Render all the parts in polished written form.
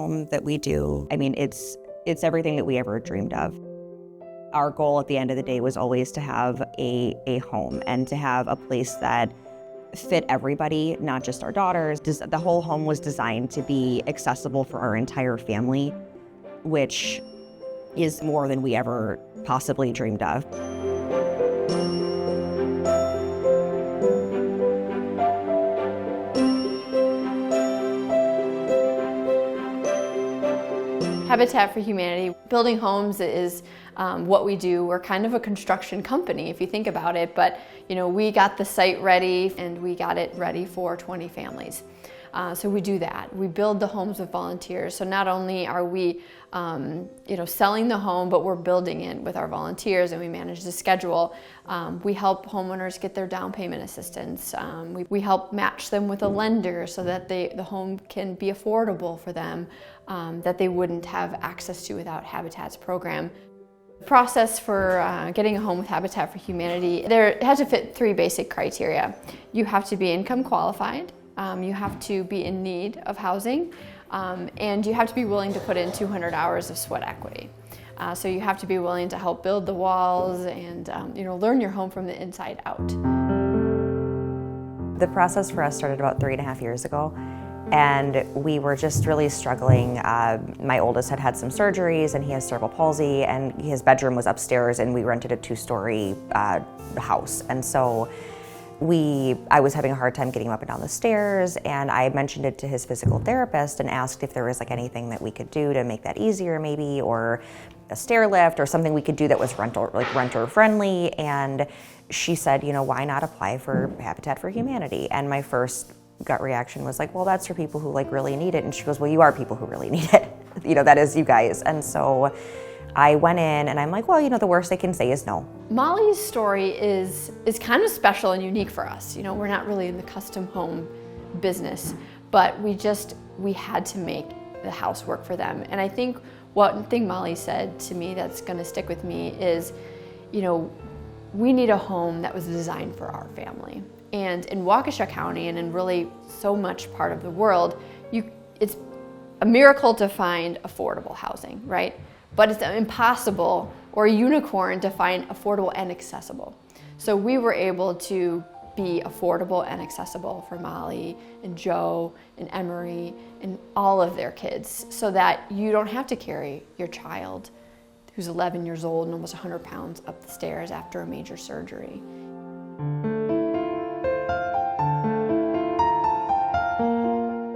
home that we do, I mean, it's everything that we ever dreamed of. Our goal at the end of the day was always to have a home and to have a place that fit everybody, not just our daughters. The whole home was designed to be accessible for our entire family, which is more than we ever possibly dreamed of. Habitat for Humanity, building homes is what we do. We're kind of a construction company if you think about it, but we got the site ready and we got it ready for 20 families. So we do that. We build the homes with volunteers. So not only are we selling the home, but we're building it with our volunteers, and we manage the schedule. We help homeowners get their down payment assistance. We help match them with a lender so that the home can be affordable for them, that they wouldn't have access to without Habitat's program. The process for getting a home with Habitat for Humanity, it has to fit 3 basic criteria. You have to be income qualified, you have to be in need of housing, and you have to be willing to put in 200 hours of sweat equity. So you have to be willing to help build the walls and learn your home from the inside out. The process for us started about 3.5 years ago, and we were just really struggling. My oldest had some surgeries, and he has cerebral palsy, and his bedroom was upstairs, and we rented a 2-story house. And so I was having a hard time getting him up and down the stairs, and I mentioned it to his physical therapist and asked if there was anything that we could do to make that easier maybe, or a stair lift or something we could do that was renter friendly. And she said, why not apply for Habitat for Humanity? And my first gut reaction was well, that's for people who really need it. And she goes, well, you are people who really need it. That is you guys. And so I went in and I'm well, the worst they can say is no. Molly's story is kind of special and unique for us. We're not really in the custom home business, but we had to make the house work for them. And I think one thing Molly said to me that's going to stick with me is, we need a home that was designed for our family. And in Waukesha County, and in really so much part of the world, it's a miracle to find affordable housing, right? But it's impossible or a unicorn to find affordable and accessible. So we were able to be affordable and accessible for Molly and Joe and Emery and all of their kids, so that you don't have to carry your child who's 11 years old and almost 100 pounds up the stairs after a major surgery.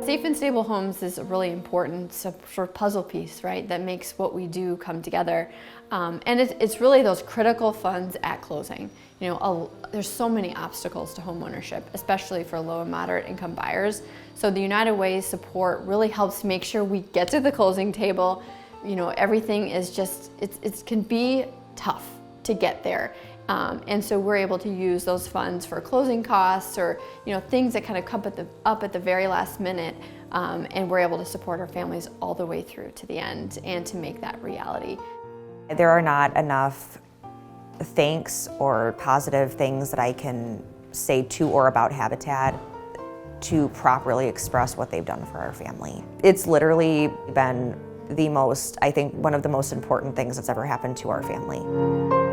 Safe and stable homes is a really important sort of puzzle piece, right, that makes what we do come together. And it's really those critical funds at closing. There's so many obstacles to homeownership, especially for low and moderate income buyers. So the United Way support really helps make sure we get to the closing table. Everything is it can be tough to get there. And so we're able to use those funds for closing costs or things that kind of come up at the very last minute, and we're able to support our families all the way through to the end and to make that reality. There are not enough thanks or positive things that I can say to or about Habitat to properly express what they've done for our family. It's literally been one of the most important things that's ever happened to our family.